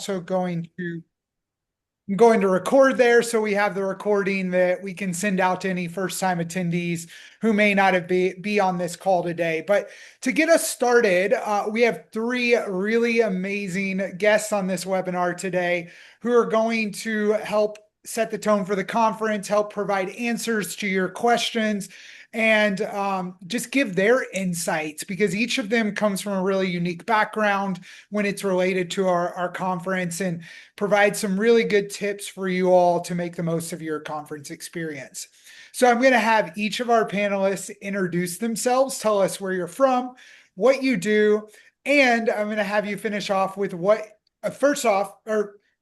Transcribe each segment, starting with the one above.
also going to record there, so we have the recording that we can send out to any first-time attendees who may not have be on this call today. But to get us started, we have three really amazing guests on this webinar today who are going to help set the tone for the conference, help provide answers to your questions, and just give their insights, because each of them comes from a really unique background when it's related to our conference, and provide some really good tips for you all to make the most of your conference experience. So I'm going to have each of our panelists introduce themselves, tell us where you're from, what you do, and I'm going to have you finish off with first off,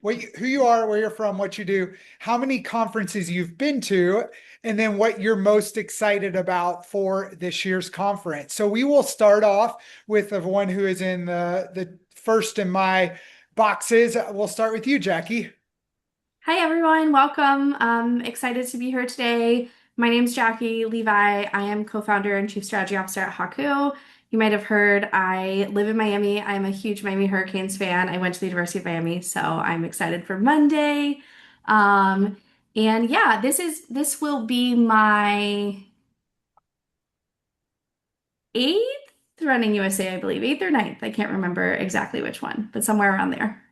who you are, where you're from, what you do, how many conferences you've been to, and then what you're most excited about for this year's conference. So we will start off with the one who is in the first in my boxes. We'll start with you, Jackie. Hi everyone, welcome. Excited to be here today. My name's Jackie Levi. I am co-founder and chief strategy officer at Haku. You might have heard I live in Miami. I'm a huge Miami Hurricanes fan. I went to the University of Miami, so I'm excited for Monday. Um, and yeah, this will be my eighth running USA, I believe, eighth or ninth. I can't remember exactly which one, but somewhere around there.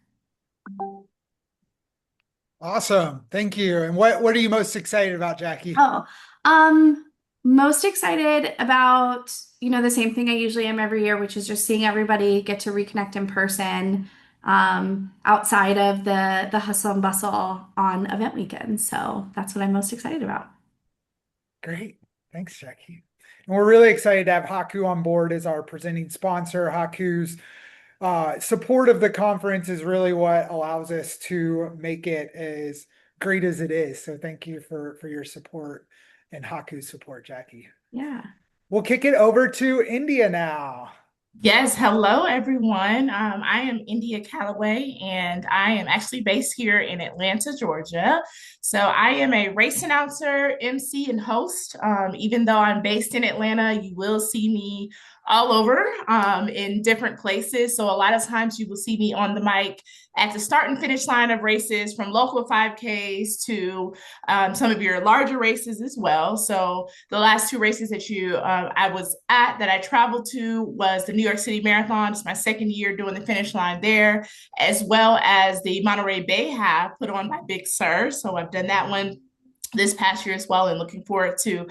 Awesome. Thank you. And what are you most excited about, Jackie? Oh, um, most excited about, the same thing I usually am every year, which is just seeing everybody get to reconnect in person, outside of the hustle and bustle on event weekend. So that's what I'm most excited about. Great. Thanks, Jackie. And we're really excited to have Haku on board as our presenting sponsor. Haku's support of the conference is really what allows us to make it as great as it is. So thank you for your support and Haku's support, Jackie. Yeah. We'll kick it over to India now. Yes, hello everyone. I am India Calloway, and I am actually based here in Atlanta, Georgia. So I am a race announcer, MC, and host. Even though I'm based in Atlanta, you will see me all over in different places. So a lot of times you will see me on the mic at the start and finish line of races, from local 5Ks to some of your larger races as well. So the last two races that I was at, that I traveled to, was the New York City Marathon. It's my second year doing the finish line there, as well as the Monterey Bay Half put on by Big Sur. So I've done that one this past year as well, and looking forward to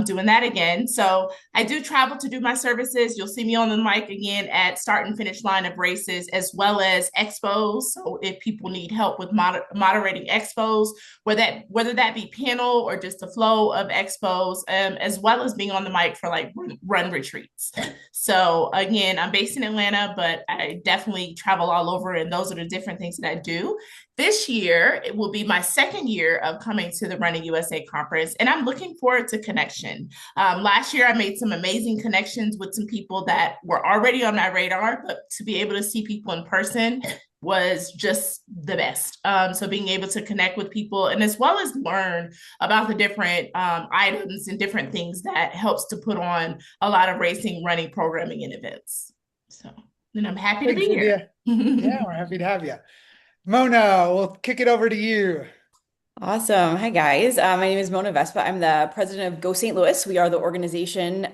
doing that again. So I do travel to do my services. You'll see me on the mic again at start and finish line of races, as well as expos. So if people need help with moderating expos, whether that be panel or just the flow of expos, as well as being on the mic for like run retreats. So again, I'm based in Atlanta, but I definitely travel all over, and those are the different things that I do. This year, it will be my second year of coming to the Running USA conference, and I'm looking forward to connection. Last year, I made some amazing connections with some people that were already on my radar, but to be able to see people in person was just the best. So being able to connect with people, and as well as learn about the different items and different things that helps to put on a lot of racing, running, programming, and events. So, and I'm happy to be Thanks, here. India. Yeah, we're happy to have you. Mona, we'll kick it over to you. Awesome. Hi, guys. My name is Mona Vespa. I'm the president of Go St. Louis. We are the organization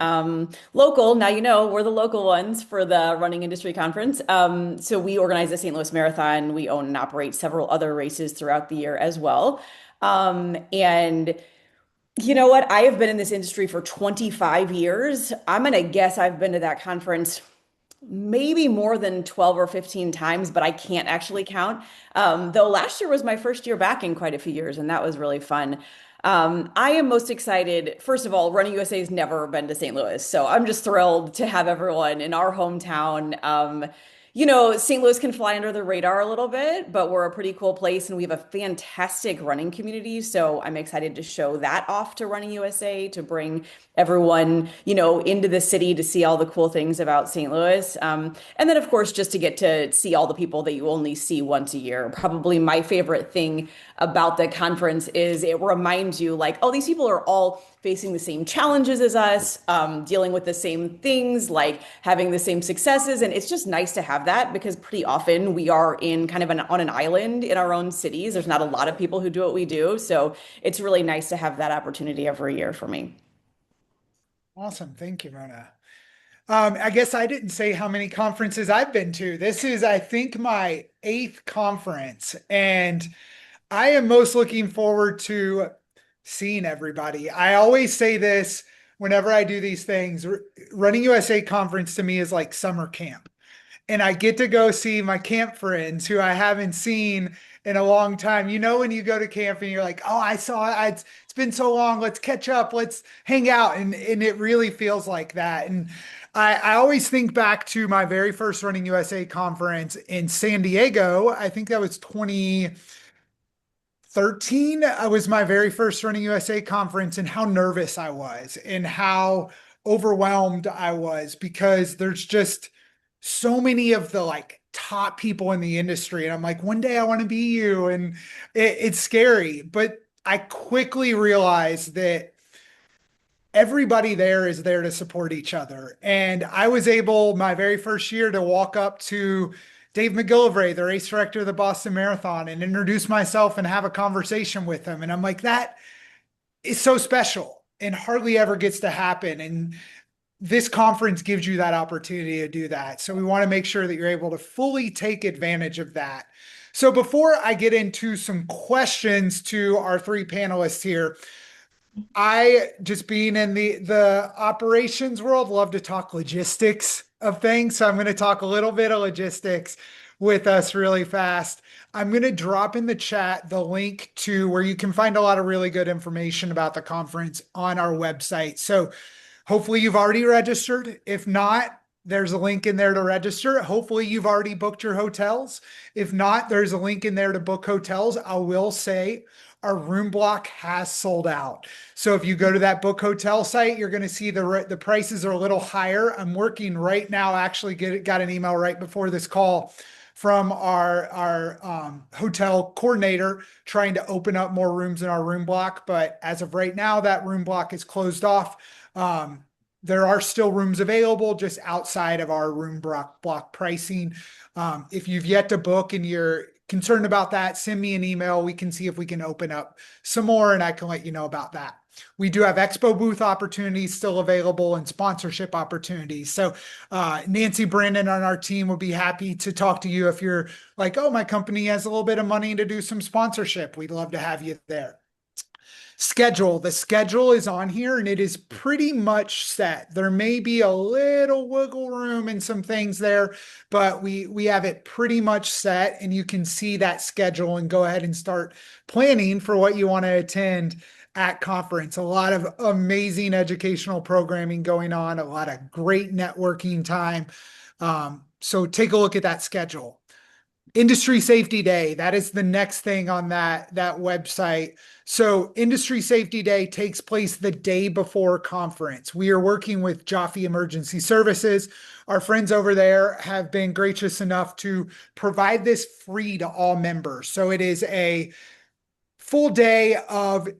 local. Now, we're the local ones for the Running Industry Conference. So we organize the St. Louis Marathon. We own and operate several other races throughout the year as well. And you know what? I have been in this industry for 25 years. I'm going to guess I've been to that conference maybe more than 12 or 15 times, but I can't actually count. Though last year was my first year back in quite a few years, and that was really fun. I am most excited. First of all, Running USA has never been to St. Louis, so I'm just thrilled to have everyone in our hometown. St. Louis can fly under the radar a little bit, but we're a pretty cool place and we have a fantastic running community. So I'm excited to show that off to Running USA, to bring everyone, into the city to see all the cool things about St. Louis. And then, of course, just to get to see all the people that you only see once a year. Probably my favorite thing about the conference is it reminds you, like, oh, these people are all facing the same challenges as us, dealing with the same things, like having the same successes. And it's just nice to have have that because pretty often we are in kind of on an island in our own cities. There's not a lot of people who do what we do. So it's really nice to have that opportunity every year for me. Awesome. Thank you, Mona. I guess I didn't say how many conferences I've been to. This is, I think, my eighth conference, and I am most looking forward to seeing everybody. I always say this whenever I do these things. Running USA conference to me is like summer camp, and I get to go see my camp friends who I haven't seen in a long time. You know, when you go to camp and you're like, oh, I saw it. It's been so long. Let's catch up. Let's hang out. And it really feels like that. And I always think back to my very first Running USA conference in San Diego. I think that was 2013. Was my very first Running USA conference, and how nervous I was and how overwhelmed I was because there's just so many of the like top people in the industry. And I'm like, one day I want to be you. And it's scary. But I quickly realized that everybody there is there to support each other. And I was able, my very first year, to walk up to Dave McGillivray, the race director of the Boston Marathon, and introduce myself and have a conversation with him. And I'm like, that is so special and hardly ever gets to happen. And this conference gives you that opportunity to do that. So we want to make sure that you're able to fully take advantage of that. So before I get into some questions to our three panelists here, I, just being in the operations world, love to talk logistics of things. So I'm going to talk a little bit of logistics with us really fast. I'm going to drop in the chat the link to where you can find a lot of really good information about the conference on our website. So hopefully you've already registered. If not, there's a link in there to register. Hopefully you've already booked your hotels. If not, there's a link in there to book hotels. I will say our room block has sold out. So if you go to that book hotel site, you're going to see the prices are a little higher. I'm working right now, actually got an email right before this call from our hotel coordinator trying to open up more rooms in our room block. But as of right now, that room block is closed off. There are still rooms available just outside of our room block pricing. If you've yet to book and you're concerned about that, send me an email. We can see if we can open up some more and I can let you know about that. We do have expo booth opportunities still available and sponsorship opportunities. So Nancy Brandon on our team would be happy to talk to you if you're like, oh, my company has a little bit of money to do some sponsorship. We'd love to have you there. Schedule. The schedule is on here and it is pretty much set. There may be a little wiggle room and some things there, but we have it pretty much set and you can see that schedule and go ahead and start planning for what you want to attend at conference. A lot of amazing educational programming going on, a lot of great networking time. So take a look at that schedule. Industry Safety Day, that is the next thing on that website. So Industry Safety Day takes place the day before conference. We are working with Jaffe Emergency Services. Our friends over there have been gracious enough to provide this free to all members. So it is a full day of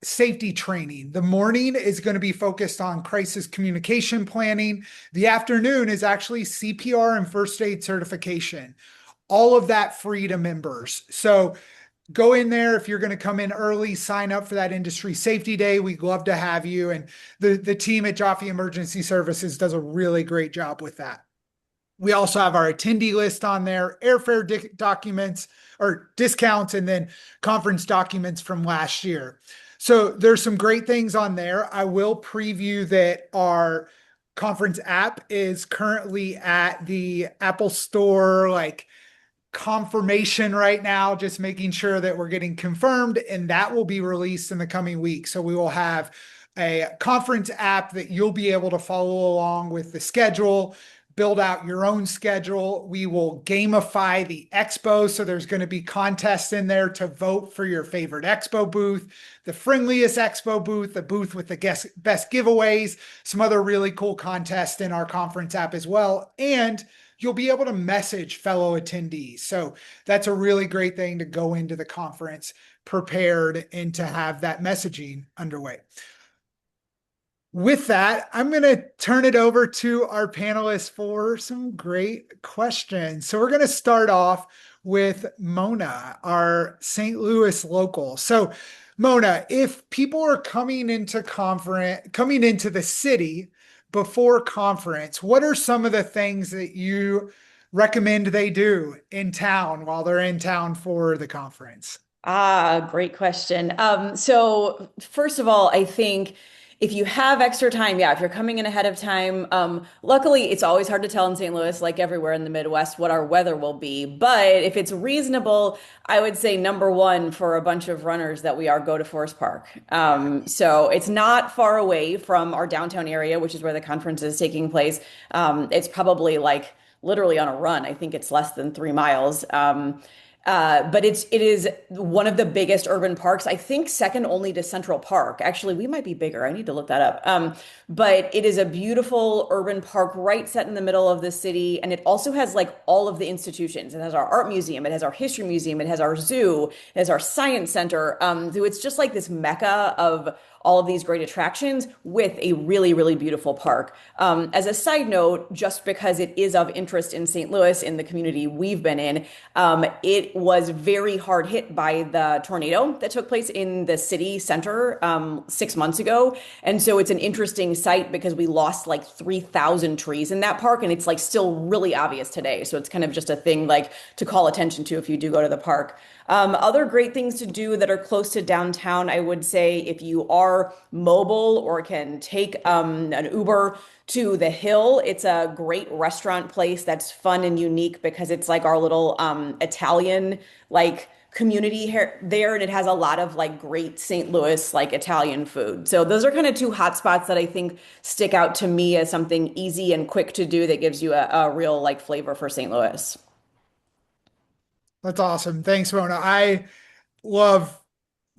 safety training. The morning is going to be focused on crisis communication planning. The afternoon is actually CPR and first aid certification. All of that free to members. So go in there. If you're going to come in early, sign up for that Industry Safety Day. We'd love to have you. And the team at Jaffe Emergency Services does a really great job with that. We also have our attendee list on there, airfare documents or discounts, and then conference documents from last year. So there's some great things on there. I will preview that our conference app is currently at the Apple Store, like confirmation right now, just making sure that we're getting confirmed, and that will be released in the coming weeks. So we will have a conference app that you'll be able to follow along with the schedule, build out your own schedule. We will gamify the expo. So there's going to be contests in there to vote for your favorite expo booth, the friendliest expo booth, the booth with the best giveaways, some other really cool contests in our conference app as well. And you'll be able to message fellow attendees. So that's a really great thing to go into the conference prepared and to have that messaging underway. With that, I'm going to turn it over to our panelists for some great questions. So we're going to start off with Mona, our St. Louis local. So Mona, if people are coming into the city before conference, what are some of the things that you recommend they do in town while they're in town for the conference? Great question. So first of all, I think if you have extra time, yeah, if you're coming in ahead of time, luckily it's always hard to tell in St. Louis, like everywhere in the Midwest, what our weather will be. But if it's reasonable, I would say number one for a bunch of runners that we are go to Forest Park. So it's not far away from our downtown area, which is where the conference is taking place. It's probably like literally on a run. I think it's less than 3 miles. But it is one of the biggest urban parks. I think second only to Central Park. Actually, we might be bigger. I need to look that up. But it is a beautiful urban park right set in the middle of the city, and it also has like all of the institutions. It has our art museum, it has our history museum, it has our zoo, it has our science center. So it's just like this mecca of all of these great attractions with a really, really beautiful park. As a side note, just because it is of interest in St. Louis, in the community we've been in, it was very hard hit by the tornado that took place in the city center 6 months ago. And so it's an interesting site because we lost like 3,000 trees in that park, and it's like still really obvious today. So it's kind of just a thing like to call attention to if you do go to the park. Other great things to do that are close to downtown, I would say if you are mobile or can take an Uber to the Hill, it's a great restaurant place that's fun and unique because it's like our little Italian like community here there, and it has a lot of like great St. Louis like Italian food. So those are kind of two hot spots that I think stick out to me as something easy and quick to do that gives you a real like flavor for St. Louis. That's awesome. Thanks, Mona. I love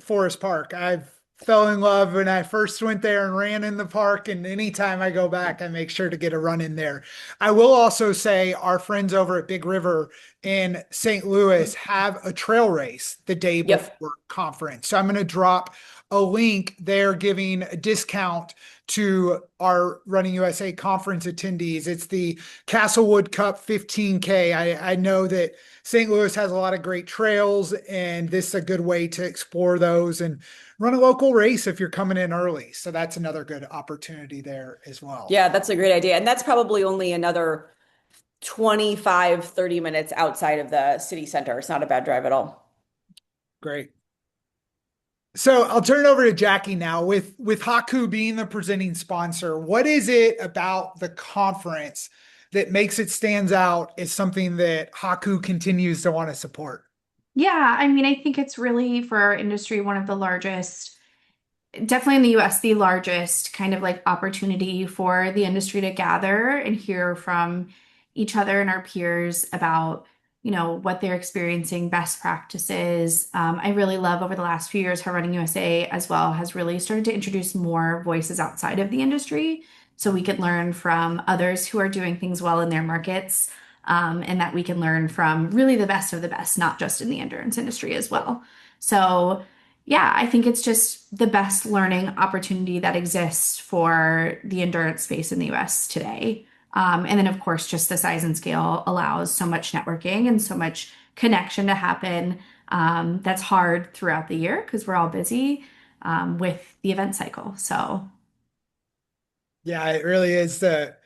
Forest Park. I fell in love when I first went there and ran in the park. And anytime I go back, I make sure to get a run in there. I will also say our friends over at Big River in St. Louis have a trail race the day Yep. before conference. So I'm going to drop a link there giving a discount to our Running USA conference attendees. It's the Castlewood Cup 15K. I know that St. Louis has a lot of great trails, and this is a good way to explore those and run a local race if you're coming in early. So that's another good opportunity there as well. Yeah, that's a great idea. And that's probably only another 25, 30 minutes outside of the city center. It's not a bad drive at all. Great. So I'll turn it over to Jackie now. With Haku being the presenting sponsor, what is it about the conference that makes it stands out as something that Haku continues to want to support? Yeah, I mean, I think it's really for our industry one of the largest, definitely in the US, the largest kind of like opportunity for the industry to gather and hear from each other and our peers about, what they're experiencing, best practices. I really love over the last few years how Running USA as well has really started to introduce more voices outside of the industry so we could learn from others who are doing things well in their markets. And that we can learn from really the best of the best, not just in the endurance industry as well. So, yeah, I think it's just the best learning opportunity that exists for the endurance space in the US today. And then, of course, just the size and scale allows so much networking and so much connection to happen. That's hard throughout the year because we're all busy with the event cycle. So, Yeah, it really is the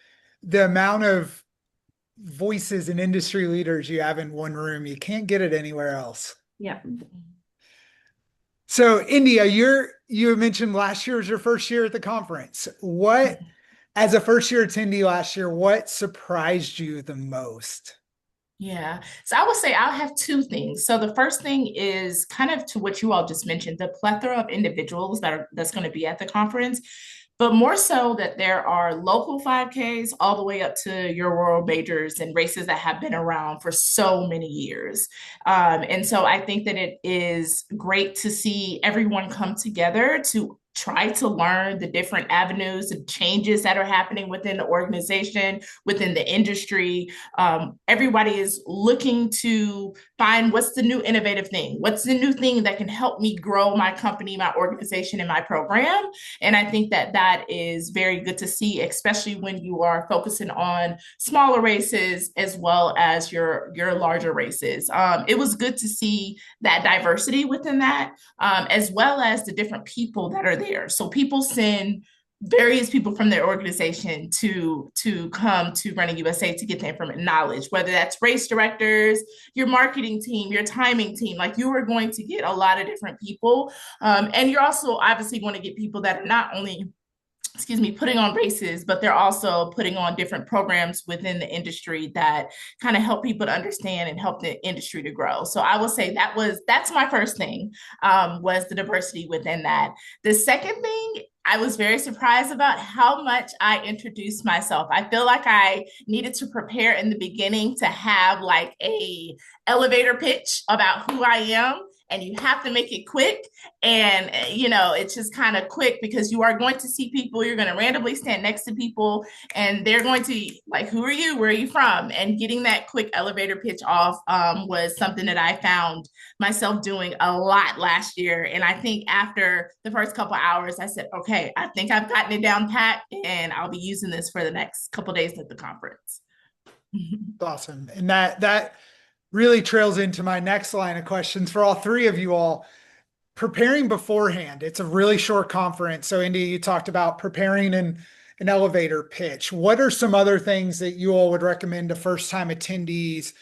amount of voices and industry leaders you have in one room. You can't get it anywhere else. yeah. So India, you mentioned last year was your first year at the conference. What, as a first year attendee last year, what surprised you the most? Yeah. So I would say I'll have two things. So the first thing is kind of to what you all just mentioned, the plethora of individuals that's going to be at the conference, but more so that there are local 5Ks all the way up to your world majors and races that have been around for so many years. And so I think that it is great to see everyone come together to try to learn the different avenues and changes that are happening within the organization, within the industry. Everybody is looking to find what's the new innovative thing, what's the new thing that can help me grow my company, my organization, and my program. And I think that that is very good to see, especially when you are focusing on smaller races as well as your larger races. It was good to see that diversity within that, as well as the different people that are there. So people send various people from their organization to come to Running USA to get the information knowledge, whether that's race directors, your marketing team, your timing team. Like, you are going to get a lot of different people, and you're also obviously going to get people that are not only putting on races, but they're also putting on different programs within the industry that kind of help people to understand and help the industry to grow. So I will say that's my first thing, was the diversity within that. The second thing, I was very surprised about how much I introduced myself. I feel like I needed to prepare in the beginning to have like a elevator pitch about who I am, and you have to make it quick. And, it's just kind of quick because you are going to see people, you're going to randomly stand next to people, and they're going to like, who are you? Where are you from? And getting that quick elevator pitch off was something that I found myself doing a lot last year. And I think after the first couple hours, I said, okay, I think I've gotten it down pat, and I'll be using this for the next couple days at the conference. Awesome. And that really trails into my next line of questions for all three of you all. Preparing beforehand, it's a really short conference. So India, you talked about preparing an elevator pitch. What are some other things that you all would recommend to first-time attendees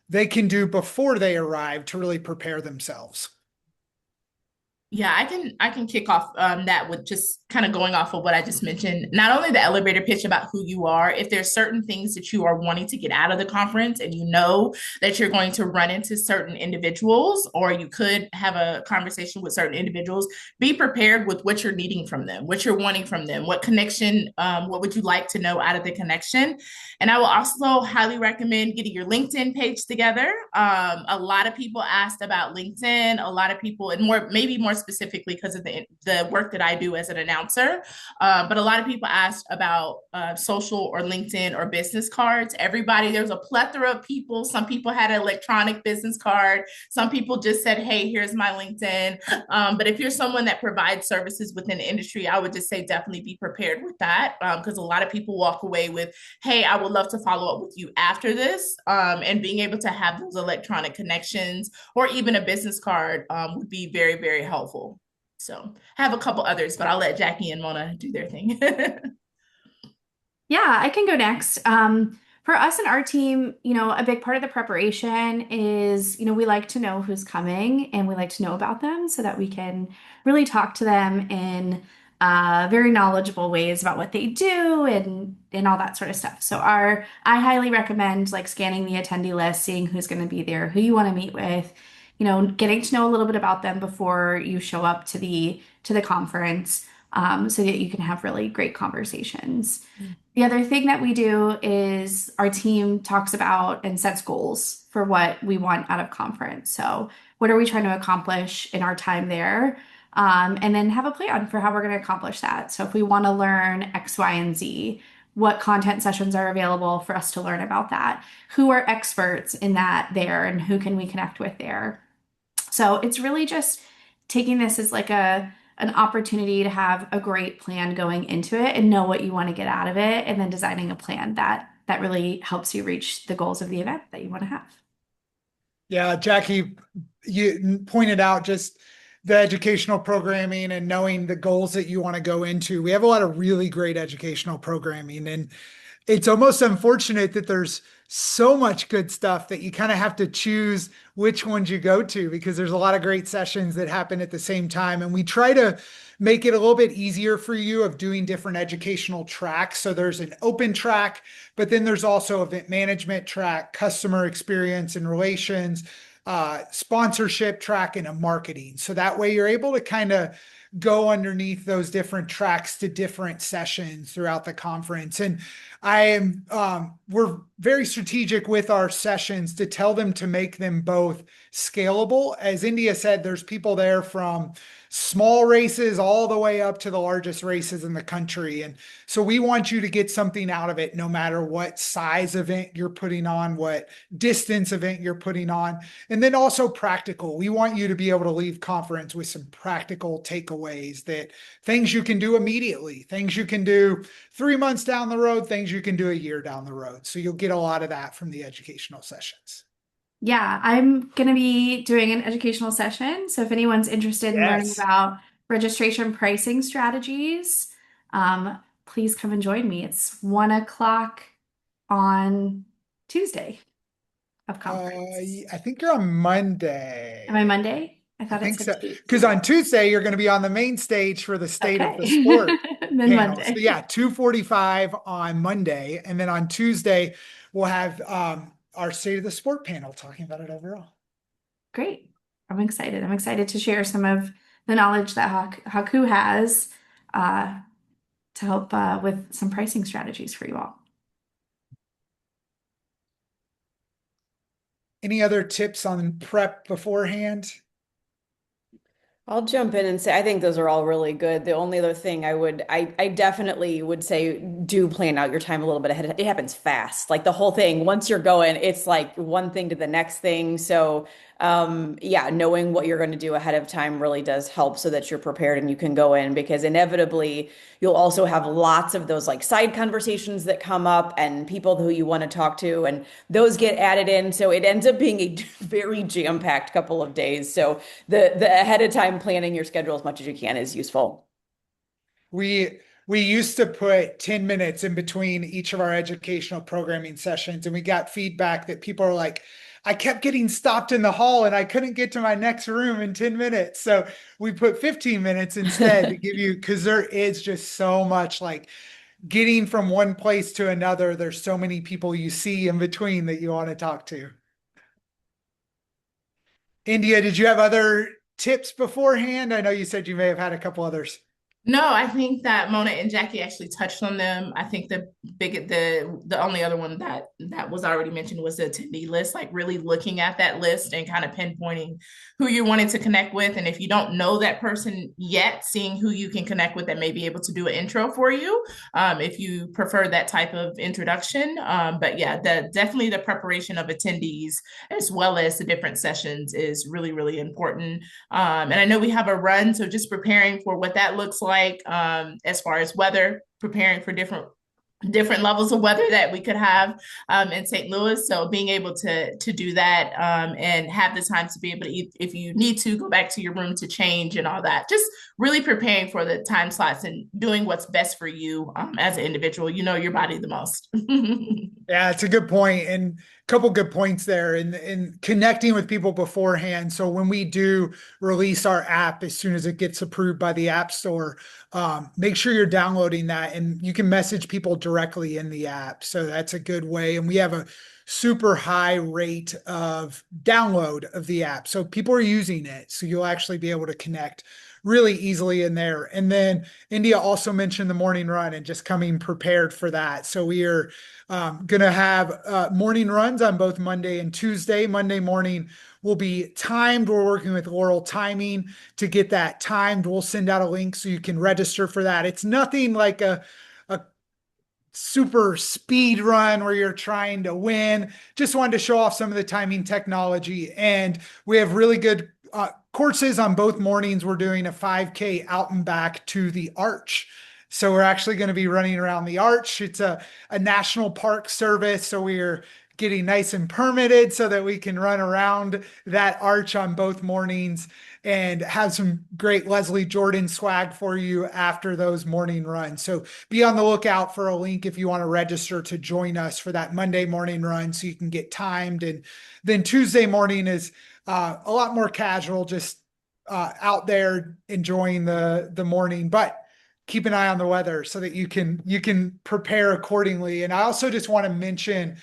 they can do before they arrive to really prepare themselves? Yeah, I can kick off that with just kind of going off of what I just mentioned. Not only the elevator pitch about who you are, if there's certain things that you are wanting to get out of the conference, and you know that you're going to run into certain individuals, or you could have a conversation with certain individuals, be prepared with what you're needing from them, what you're wanting from them, what connection, what would you like to know out of the connection. And I will also highly recommend getting your LinkedIn page together. A lot of people asked about LinkedIn, a lot of people, and maybe more specifically because of the work that I do as an announcer. But a lot of people asked about social or LinkedIn or business cards. There's a plethora of people. Some people had an electronic business card. Some people just said, hey, here's my LinkedIn. But if you're someone that provides services within the industry, I would just say definitely be prepared with that, because a lot of people walk away with, hey, I would love to follow up with you after this. And being able to have those electronic connections or even a business card would be very, very helpful. So I have a couple others, but I'll let Jackie and Mona do their thing. Yeah, I can go next. For us and our team, a big part of the preparation is, we like to know who's coming, and we like to know about them so that we can really talk to them in very knowledgeable ways about what they do and all that sort of stuff. So I highly recommend like scanning the attendee list, seeing who's going to be there, who you want to meet with, getting to know a little bit about them before you show up to the conference, so that you can have really great conversations. The other thing that we do is our team talks about and sets goals for what we want out of conference. So what are we trying to accomplish in our time there? And then have a plan for how we're going to accomplish that. So if we want to learn X, Y, and Z, what content sessions are available for us to learn about that? Who are experts in that there, and who can we connect with there? So it's really just taking this as like an opportunity to have a great plan going into it and know what you want to get out of it, and then designing a plan that really helps you reach the goals of the event that you want to have. Yeah, Jackie, you pointed out just the educational programming and knowing the goals that you want to go into. We have a lot of really great educational programming, and it's almost unfortunate that there's so much good stuff that you kind of have to choose which ones you go to, because there's a lot of great sessions that happen at the same time. And we try to make it a little bit easier for you of doing different educational tracks. So there's an open track, but then there's also event management track, customer experience and relations, sponsorship track, and a marketing. So that way you're able to kind of go underneath those different tracks to different sessions throughout the conference. And we're very strategic with our sessions to tell them to make them both scalable. As India said, there's people there from small races all the way up to the largest races in the country. And so we want you to get something out of it, no matter what size event you're putting on, what distance event you're putting on. And then also practical. We want you to be able to leave conference with some practical takeaways, that things you can do immediately, things you can do 3 months down the road, things you can do a year down the road. So you'll get a lot of that from the educational sessions. Yeah, I'm going to be doing an educational session. So if anyone's interested in learning Yes. about registration pricing strategies, please come and join me. It's 1 o'clock on Tuesday of conference. I think you're on Monday. Am I Monday? I I thought it think said so. Tuesday. Because on Tuesday, you're going to be on the main stage for the State of the Okay. Sport And then panel. So Monday. yeah, 2:45 on Monday. And then on Tuesday, we'll have our State of the Sport panel talking about it overall. Great. I'm excited. I'm excited to share some of the knowledge that Haku has to help with some pricing strategies for you all. Any other tips on prep beforehand? I'll jump in and say I think those are all really good. The only other thing I definitely would say, do plan out your time a little bit ahead. It happens fast. Like the whole thing, once you're going, it's like one thing to the next thing. So yeah, knowing what you're going to do ahead of time really does help so that you're prepared and you can go in, because inevitably you'll also have lots of those like side conversations that come up and people who you want to talk to, and those get added in. So it ends up being a very jam-packed couple of days. So the ahead of time planning your schedule as much as you can is useful. We used to put 10 minutes in between each of our educational programming sessions, and we got feedback that people are like, I kept getting stopped in the hall and I couldn't get to my next room in 10 minutes. So we put 15 minutes instead to give you, because there is just so much like getting from one place to another. There's so many people you see in between that you want to talk to. India, did you have other tips beforehand? I know you said you may have had a couple others. No, I think that Mona and Jackie actually touched on them. I think the only other one that was already mentioned was the attendee list, like really looking at that list and kind of pinpointing who you wanted to connect with. And if you don't know that person yet, seeing who you can connect with that may be able to do an intro for you, if you prefer that type of introduction. But yeah, definitely the preparation of attendees as well as the different sessions is really, really important. And I know we have a run, so just preparing for what that looks like, as far as weather, preparing for different levels of weather that we could have in St. Louis. So being able to do that and have the time to be able to, if you need to, go back to your room to change and all that. Just really preparing for the time slots and doing what's best for you as an individual. You know your body the most. Yeah, it's a good point, and a couple good points there in connecting with people beforehand. So when we do release our app, as soon as it gets approved by the App Store, make sure you're downloading that, and you can message people directly in the app. So that's a good way. And we have a super high rate of download of the app. So people are using it. So you'll actually be able to connect really easily in there. And then India also mentioned the morning run and just coming prepared for that. So we are going to have morning runs on both Monday and Tuesday. Monday morning will be timed. We're working with Laurel Timing to get that timed. We'll send out a link so you can register for that. It's nothing like a super speed run where you're trying to win. Just wanted to show off some of the timing technology. And we have really good courses on both mornings. We're doing a 5K out and back to the Arch. So we're actually going to be running around the Arch. It's a national park service. So we're getting nice and permitted so that we can run around that arch on both mornings and have some great Leslie Jordan swag for you after those morning runs. So be on the lookout for a link if you want to register to join us for that Monday morning run so you can get timed. And then Tuesday morning is a lot more casual, just out there enjoying the morning, but keep an eye on the weather so that you can prepare accordingly. And I also just want to mention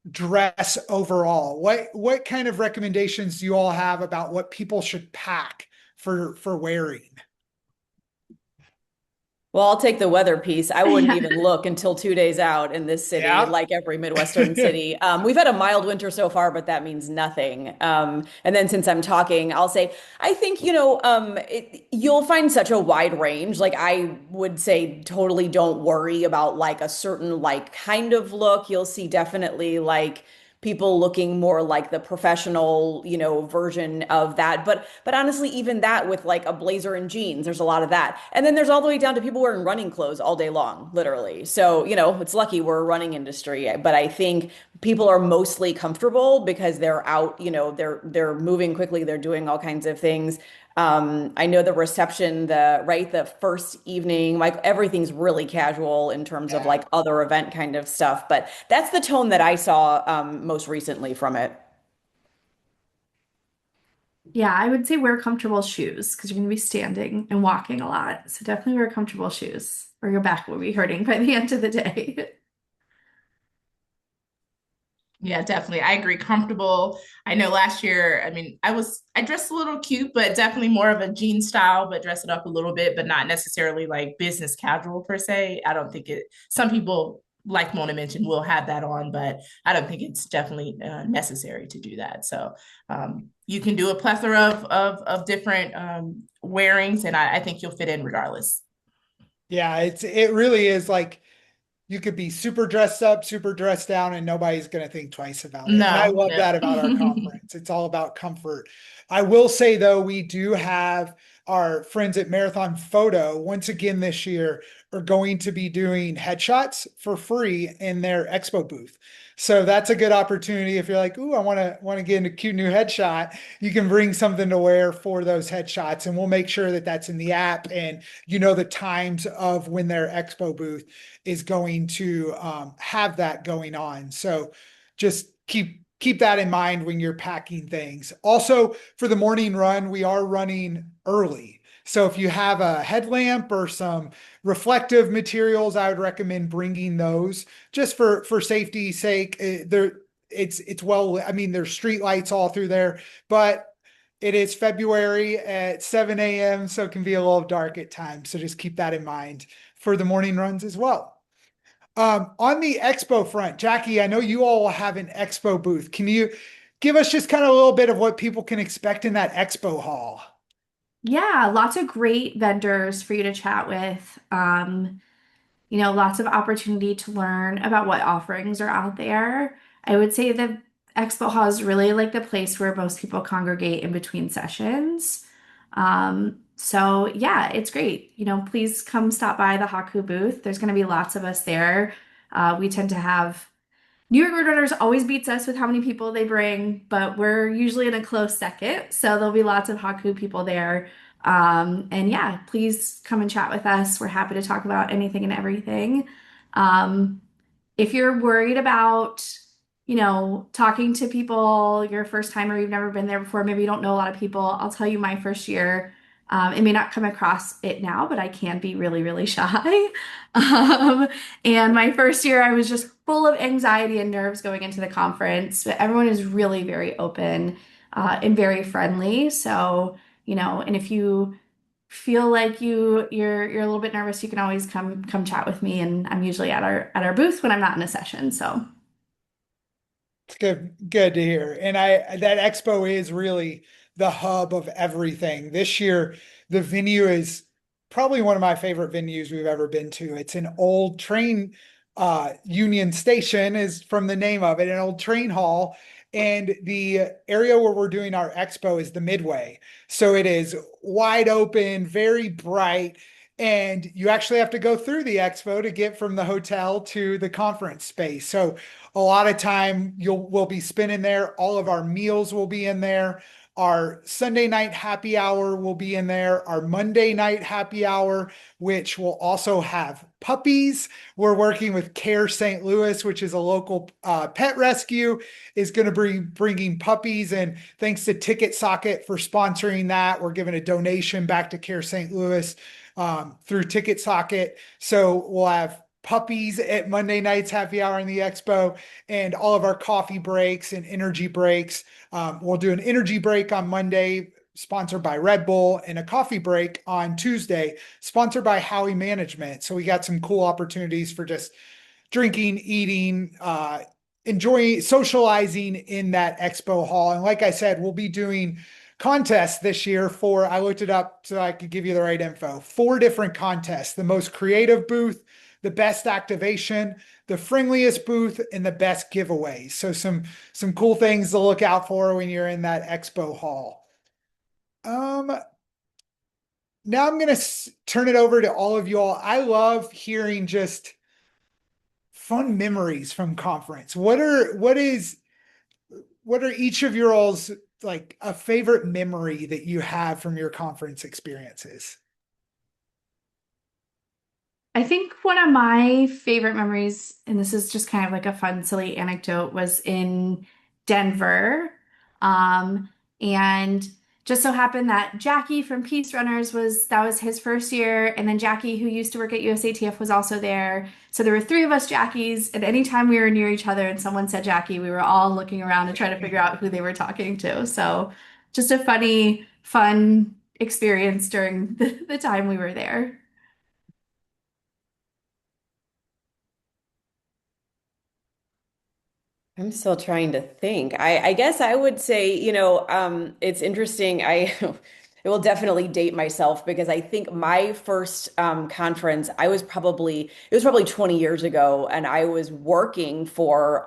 dress overall. What kind of recommendations do you all have about what people should pack for wearing? Well, I'll take the weather piece. I wouldn't Yeah. even look until 2 days out in this city, Yeah. like every Midwestern city. We've had a mild winter so far, but that means nothing. And then since I'm talking, I'll say, I think, you'll find such a wide range. Like I would say, totally don't worry about like a certain like kind of look. You'll see definitely like people looking more like the professional, version of that. But honestly, even that with like a blazer and jeans, there's a lot of that. And then there's all the way down to people wearing running clothes all day long, literally. So, it's lucky we're a running industry, but I think people are mostly comfortable because they're out, they're moving quickly, they're doing all kinds of things. I know the reception, the first evening, like everything's really casual in terms of Yeah. like other event kind of stuff. But that's the tone that I saw most recently from it. Yeah, I would say wear comfortable shoes because you're going to be standing and walking a lot. So definitely wear comfortable shoes or your back will be hurting by the end of the day. Yeah, definitely. I agree. Comfortable. I know last year, I mean, I dressed a little cute, but definitely more of a jean style, but dress it up a little bit, but not necessarily like business casual per se. I don't think some people, like Mona mentioned, will have that on, but I don't think it's definitely necessary to do that. So you can do a plethora of different wearings, and I think you'll fit in regardless. Yeah, it really is like you could be super dressed up, super dressed down, and nobody's going to think twice about it. And I No, love no. that about our conference. It's all about comfort. I will say, though, we do have our friends at Marathon Photo once again this year are going to be doing headshots for free in their expo booth. So that's a good opportunity if you're like, ooh, I want to get a cute new headshot. You can bring something to wear for those headshots, and we'll make sure that that's in the app and the times of when their expo booth is going to have that going on. So just keep that in mind when you're packing things. Also, for the morning run, we are running early. So if you have a headlamp or some reflective materials, I would recommend bringing those just for safety's sake. It's well, I mean, there's street lights all through there, but it is February at 7 a.m., so it can be a little dark at times. So just keep that in mind for the morning runs as well. On the expo front, Jackie, I know you all will have an expo booth. Can you give us just kind of a little bit of what people can expect in that expo hall? Yeah, lots of great vendors for you to chat with. Lots of opportunity to learn about what offerings are out there. I would say the expo hall is really like the place where most people congregate in between sessions. So yeah, it's great. Please come stop by the Haku booth. There's going to be lots of us there. We tend to have New York Roadrunners always beats us with how many people they bring, but we're usually in a close second. So there'll be lots of Haku people there. And yeah, please come and chat with us. We're happy to talk about anything and everything. Um, if you're worried about, talking to people, you're a first timer, you've never been there before, maybe you don't know a lot of people, I'll tell you my first year. It may not come across it now, but I can be really, really shy. Um, and my first year, I was just full of anxiety and nerves going into the conference, but everyone is really very open, and very friendly. So, and if you feel like you're a little bit nervous, you can always come chat with me, and I'm usually at our booth when I'm not in a session. So It's good to hear. And that expo is really the hub of everything. This year, the venue is probably one of my favorite venues we've ever been to. It's an old train Union Station is from the name of it, an old train hall. And the area where we're doing our expo is the midway. So it is wide open, very bright. And you actually have to go through the expo to get from the hotel to the conference space. So a lot of time we'll be spending there. All of our meals will be in there. Our Sunday night happy hour will be in there. Our Monday night happy hour, which will also have puppies. We're working with Care St. Louis, which is a local pet rescue, is going to be bringing puppies. And thanks to Ticket Socket for sponsoring that. We're giving a donation back to Care St. Louis through Ticket Socket. So we'll have puppies at Monday night's happy hour in the expo, and all of our coffee breaks and energy breaks. We'll do an energy break on Monday sponsored by Red Bull, and a coffee break on Tuesday, sponsored by Howie Management. So we got some cool opportunities for just drinking, eating, enjoying, socializing in that expo hall. And like I said, we'll be doing contests this year for, I looked it up so I could give you the right info, 4 different contests: the most creative booth, the best activation, the friendliest booth, and the best giveaways. So some cool things to look out for when you're in that expo hall. Now I'm going to turn it over to all of you all. I love hearing just fun memories from conference. What are each of your all's like a favorite memory that you have from your conference experiences? I think one of my favorite memories, and this is just kind of like a fun, silly anecdote, was in Denver. Um, and just so happened that Jackie from Peace Runners that was his first year. And then Jackie, who used to work at USATF, was also there. So there were 3 of us Jackies. And anytime we were near each other and someone said Jackie, we were all looking around and trying to figure out who they were talking to. So just a funny, fun experience during the time we were there. I'm still trying to think. I guess I would say, it's interesting. It will definitely date myself because I think my first conference, it was probably 20 years ago, and I was working for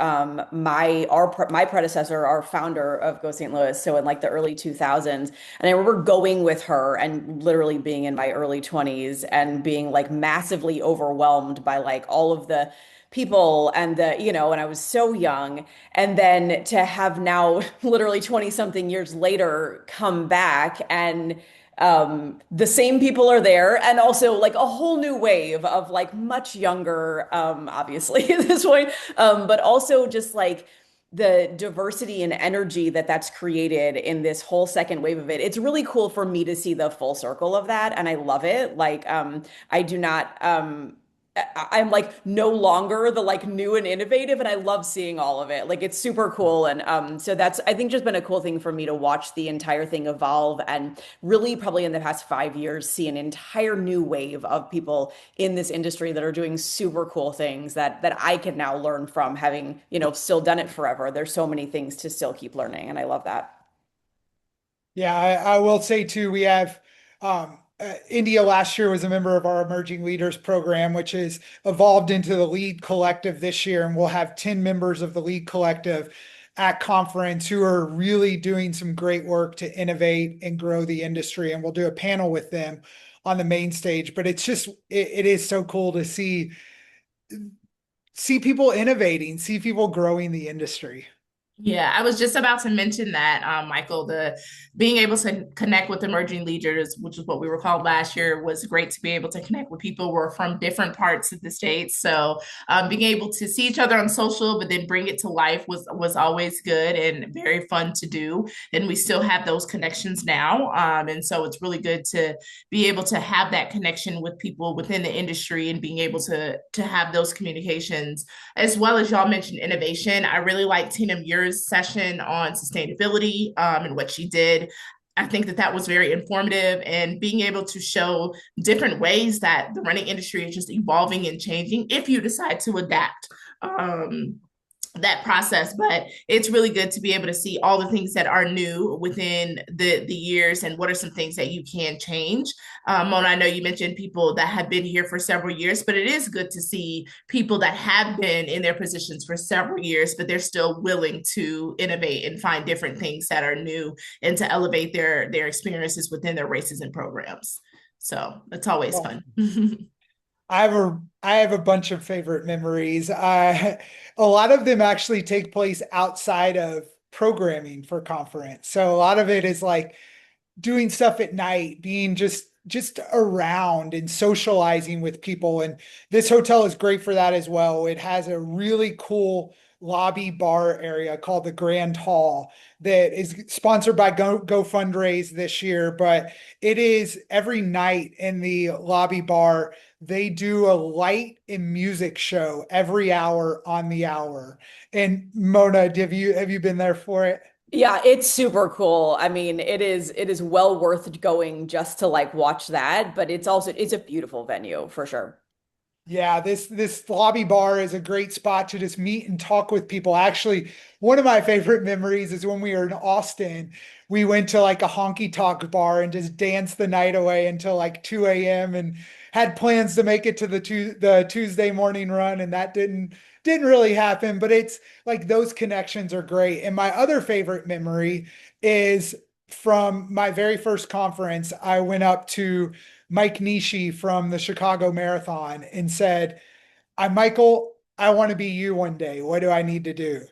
my predecessor, our founder of Go St. Louis, so in like the early 2000s. And I remember going with her and literally being in my early 20s and being like massively overwhelmed by like all of the people and and I was so young. And then to have now, literally 20 something years later, come back and the same people are there, and also like a whole new wave of like much younger, obviously at this point, but also just like the diversity and energy that's created in this whole second wave of it. It's really cool for me to see the full circle of that, and I love it. Like, I do not, I'm like no longer the like new and innovative, and I love seeing all of it. Like it's super cool. And so that's, I think, just been a cool thing for me to watch the entire thing evolve, and really probably in the past 5 years see an entire new wave of people in this industry that are doing super cool things that I can now learn from, having, still done it forever. There's so many things to still keep learning, and I love that. Yeah, I will say too, we have India last year was a member of our Emerging Leaders program, which has evolved into the Lead Collective this year. And we'll have 10 members of the Lead Collective at conference who are really doing some great work to innovate and grow the industry. And we'll do a panel with them on the main stage. But it is so cool to see people innovating, see people growing the industry. Yeah, I was just about to mention that, Michael, the being able to connect with emerging leaders, which is what we were called last year, was great to be able to connect with people who are from different parts of the states. So being able to see each other on social, but then bring it to life was always good and very fun to do. And we still have those connections now. And so it's really good to be able to have that connection with people within the industry and being able to have those communications, as well as y'all mentioned innovation. I really like Tina Muir's session on sustainability, and what she did. I think that was very informative, and being able to show different ways that the running industry is just evolving and changing if you decide to adapt. That process. But it's really good to be able to see all the things that are new within the years, and what are some things that you can change. Mona, I know you mentioned people that have been here for several years, but it is good to see people that have been in their positions for several years, but they're still willing to innovate and find different things that are new, and to elevate their experiences within their races and programs. So it's always fun. I have a bunch of favorite memories. A lot of them actually take place outside of programming for conference. So a lot of it is like doing stuff at night, being just around and socializing with people. And this hotel is great for that as well. It has a really cool lobby bar area called the Grand Hall that is sponsored by Go Fundraise this year. But it is every night in the lobby bar, they do a light and music show every hour on the hour. And Mona, have you been there for it? Yeah, it's super cool. I mean, it is well worth going just to like watch that, but it's a beautiful venue for sure. Yeah, this lobby bar is a great spot to just meet and talk with people. Actually, one of my favorite memories is when we were in Austin. We went to like a honky tonk bar and just danced the night away until like 2 a.m. and had plans to make it to the Tuesday morning run, and that didn't really happen. But it's like those connections are great. And my other favorite memory is from my very first conference. I went up to Mike Nishi from the Chicago Marathon and said, I'm Michael. I want to be you one day. What do I need to do?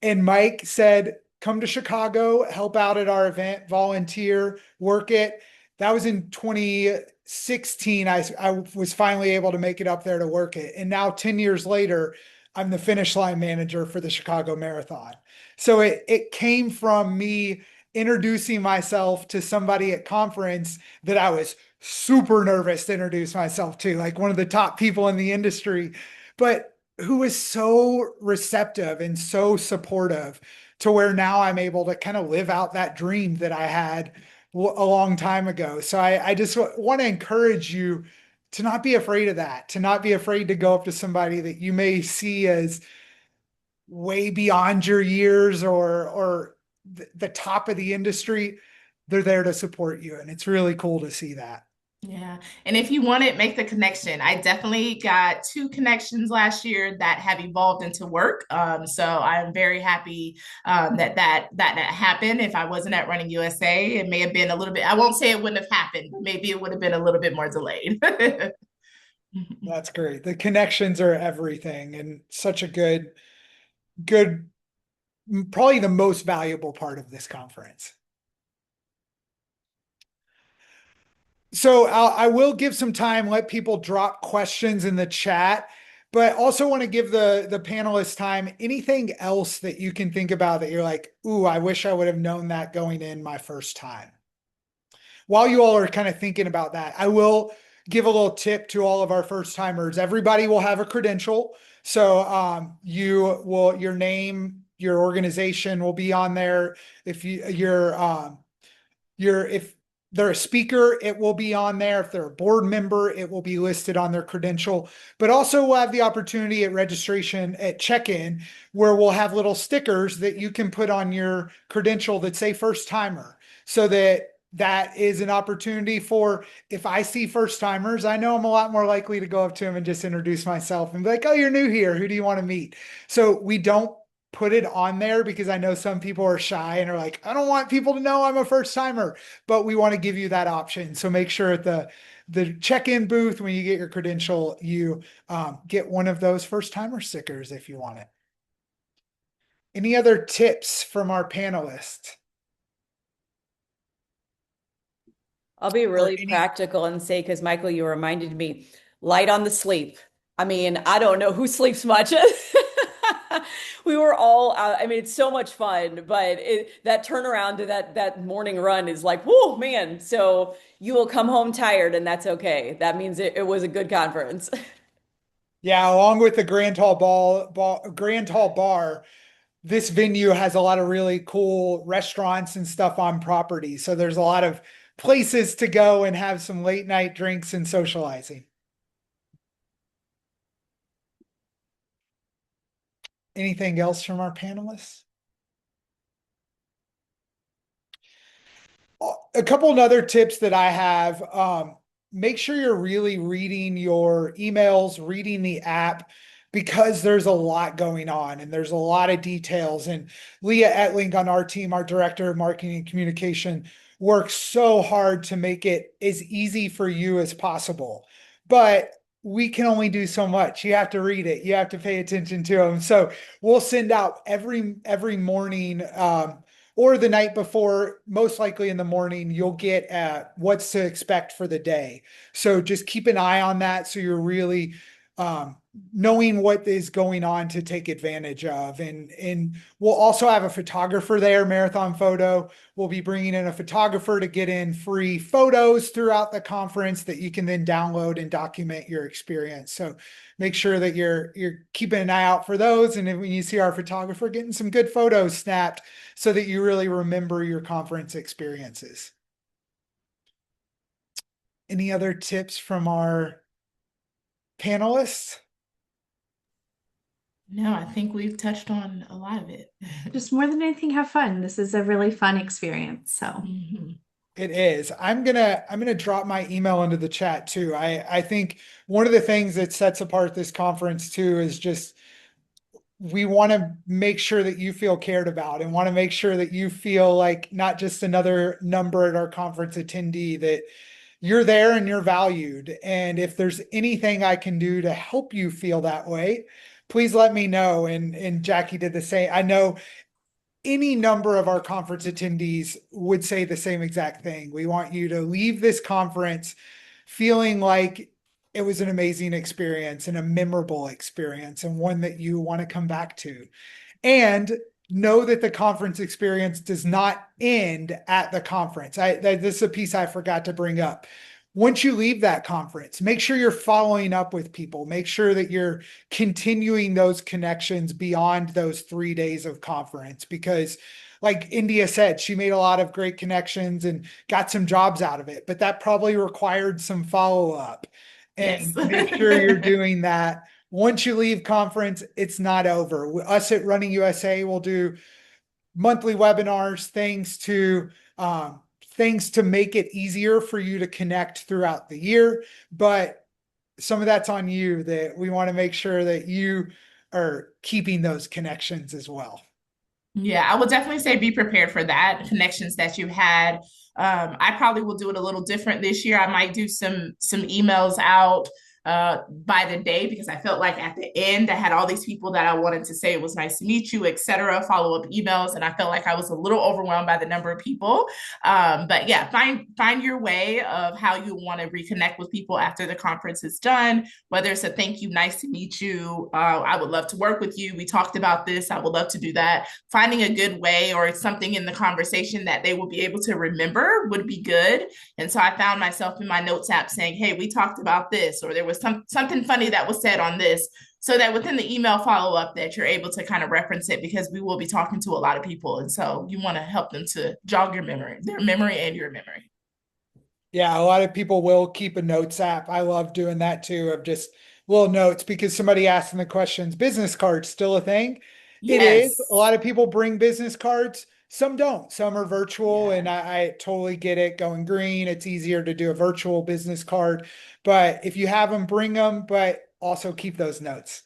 And Mike said, come to Chicago, help out at our event, volunteer, work it. That was in 2016. I was finally able to make it up there to work it. And now 10 years later, I'm the finish line manager for the Chicago Marathon. So it came from me introducing myself to somebody at conference that I was super nervous to introduce myself to, like one of the top people in the industry, but who was so receptive and so supportive to where now I'm able to kind of live out that dream that I had a long time ago. So I just want to encourage you to not be afraid of that, to not be afraid to go up to somebody that you may see as way beyond your years or the top of the industry. They're there to support you. And it's really cool to see that. Yeah. And if you want it, make the connection. I definitely got two connections last year that have evolved into work. So I'm very happy that happened. If I wasn't at Running USA, it may have been a little bit, I won't say it wouldn't have happened, but maybe it would have been a little bit more delayed. That's great. The connections are everything and such a good, probably the most valuable part of this conference. So I will give some time, let people drop questions in the chat, but also want to give the panelists time. Anything else that you can think about that you're like, ooh, I wish I would have known that going in my first time. While you all are kind of thinking about that, I will give a little tip to all of our first timers. Everybody will have a credential. So your name, your organization will be on there. If if they're a speaker, it will be on there. If they're a board member, it will be listed on their credential. But also we'll have the opportunity at registration at check-in where we'll have little stickers that you can put on your credential that say first timer, so that is an opportunity for, if I see first timers, I know I'm a lot more likely to go up to them and just introduce myself and be like, oh, you're new here. Who do you want to meet? So we don't put it on there because I know some people are shy and are like, I don't want people to know I'm a first timer, but we want to give you that option. So make sure at the check-in booth, when you get your credential, you get one of those first timer stickers if you want it. Any other tips from our panelists? I'll be Or really any practical and say, because Michael, you reminded me, light on the sleep. I mean, I don't know who sleeps much. We were all I mean, it's so much fun, but that turnaround to that morning run is like, whoa, man. So you will come home tired, and that's okay. That means it was a good conference. Yeah, along with the Grand Hall Bar, this venue has a lot of really cool restaurants and stuff on property. So there's a lot of places to go and have some late night drinks and socializing. Anything else from our panelists? A couple of other tips that I have. Make sure you're really reading your emails, reading the app, because there's a lot going on and there's a lot of details. And Leah Etling on our team, our director of marketing and communication, works so hard to make it as easy for you as possible. But we can only do so much. You have to read it. You have to pay attention to them. So we'll send out every morning, or the night before, most likely in the morning, you'll get what's to expect for the day. So just keep an eye on that. So you're really knowing what is going on to take advantage of. And we'll also have a photographer there, Marathon Photo. We'll be bringing in a photographer to get in free photos throughout the conference that you can then download and document your experience. So make sure that you're keeping an eye out for those. And when you see our photographer, getting some good photos snapped so that you really remember your conference experiences. Any other tips from our panelists? No, I think we've touched on a lot of it. Just more than anything, have fun. This is a really fun experience. So Mhm. It is. I'm gonna drop my email into the chat too. I think one of the things that sets apart this conference too is just we want to make sure that you feel cared about and want to make sure that you feel like not just another number at our conference attendee, that you're there and you're valued. And if there's anything I can do to help you feel that way, please let me know. And Jackie did the same. I know any number of our conference attendees would say the same exact thing. We want you to leave this conference feeling like it was an amazing experience and a memorable experience and one that you want to come back to. And know that the conference experience does not end at the conference. This is a piece I forgot to bring up. Once you leave that conference, make sure you're following up with people. Make sure that you're continuing those connections beyond those 3 days of conference, because like India said, she made a lot of great connections and got some jobs out of it, but that probably required some follow-up. Yes. And make sure you're doing that. Once you leave conference, it's not over. Us at Running USA will do monthly webinars, things to make it easier for you to connect throughout the year. But some of that's on you, that we want to make sure that you are keeping those connections as well. Yeah, I would definitely say be prepared for that. Connections that you had. I probably will do it a little different this year. I might do some emails out by the day, because I felt like at the end I had all these people that I wanted to say it was nice to meet you, etc. Follow up emails, and I felt like I was a little overwhelmed by the number of people. But yeah, find your way of how you want to reconnect with people after the conference is done. Whether it's a thank you, nice to meet you, I would love to work with you. We talked about this. I would love to do that. Finding a good way or something in the conversation that they will be able to remember would be good. And so I found myself in my notes app saying, hey, we talked about this, or there was something funny that was said on this, so that within the email follow-up that you're able to kind of reference it, because we will be talking to a lot of people. And so you want to help them to jog their memory and your memory. Yeah, a lot of people will keep a notes app. I love doing that too, of just little notes, because somebody asked in the questions, business cards still a thing? It is. A Yes. lot of people bring business cards. Some don't. Some are virtual, Yeah. and I totally get it. Going green, it's easier to do a virtual business card. But if you have them, bring them, but also keep those notes.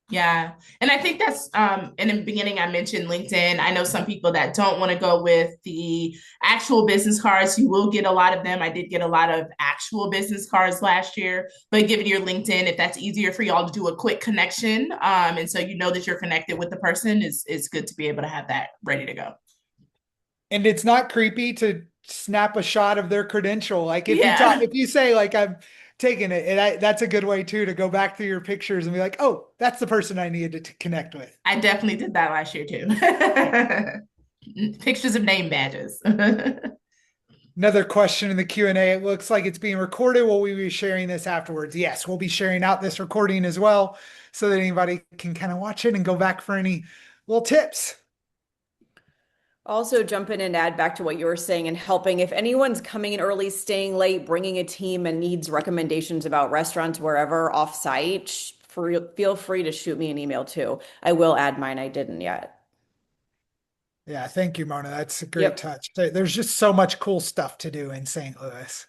Yeah. And I think that's in the beginning I mentioned LinkedIn. I know some people that don't want to go with the actual business cards. You will get a lot of them. I did get a lot of actual business cards last year, but given your LinkedIn, if that's easier for y'all to do a quick connection, and so you know that you're connected with the person, is good to be able to have that ready to go. And it's not creepy to snap a shot of their credential. Like Yeah. if you say like I'm taking it, that's a good way too to go back through your pictures and be like, oh, that's the person I needed to connect with. I definitely did that last year too. Pictures of name badges. Another question in the Q&A. It looks like it's being recorded. Will we be sharing this afterwards? Yes, we'll be sharing out this recording as well, so that anybody can kind of watch it and go back for any little tips. Also, jump in and add back to what you were saying and helping. If anyone's coming in early, staying late, bringing a team, and needs recommendations about restaurants wherever offsite, feel free to shoot me an email too. I will add mine. I didn't yet. Yeah, thank you, Mona. That's a great Yep. touch. There's just so much cool stuff to do in St. Louis.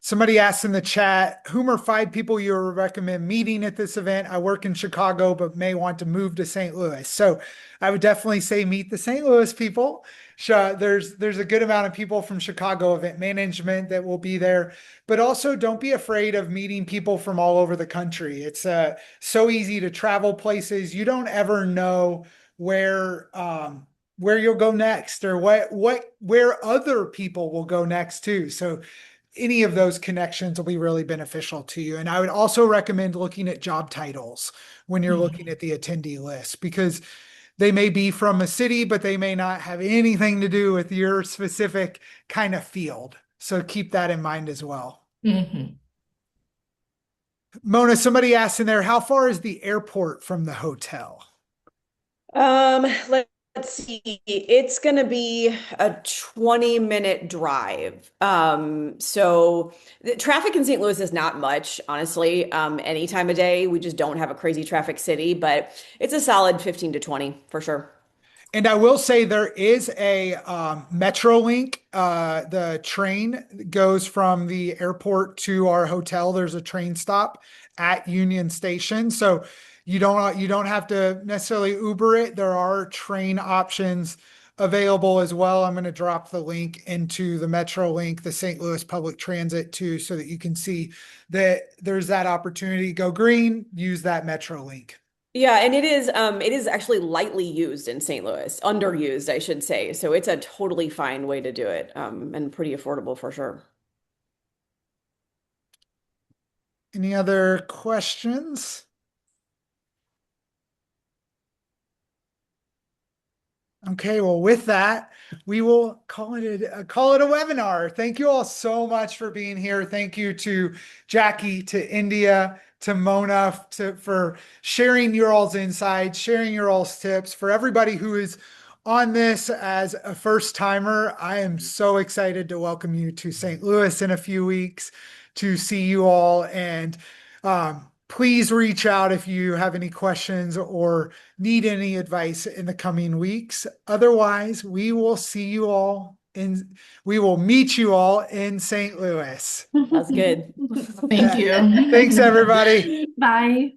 Somebody asked in the chat, whom are 5 people you would recommend meeting at this event? I work in Chicago, but may want to move to St. Louis. So I would definitely say meet the St. Louis people. There's a good amount of people from Chicago event management that will be there, but also don't be afraid of meeting people from all over the country. It's so easy to travel places. You don't ever know where where you'll go next or where other people will go next too. So any of those connections will be really beneficial to you. And I would also recommend looking at job titles when you're looking at the attendee list, because they may be from a city, but they may not have anything to do with your specific kind of field. So keep that in mind as well. Mhm. Mona, somebody asked in there, how far is the airport from the hotel? Let's see. It's gonna be a 20-minute drive. So the traffic in St. Louis is not much, honestly. Any time of day, we just don't have a crazy traffic city, but it's a solid 15 to 20 for sure. And I will say there is a Metro link. The train goes from the airport to our hotel. There's a train stop at Union Station, so you don't have to necessarily Uber it. There are train options available as well. I'm going to drop the link into the Metro link, the St. Louis Public Transit too, so that you can see that there's that opportunity. Go green, use that Metro link. Yeah, and it is actually lightly used in St. Louis, underused, I should say. So it's a totally fine way to do it, and pretty affordable for sure. Any other questions? Okay, well, with that, we will call it a webinar. Thank you all so much for being here. Thank you to Jackie, to India, to Mona, for sharing your all's insights, sharing your all's tips. For everybody who is on this as a first timer, I am so excited to welcome you to St. Louis in a few weeks to see you all. And please reach out if you have any questions or need any advice in the coming weeks. Otherwise, we will meet you all in St. Louis. That's good. Thank you. Thanks, everybody. Bye.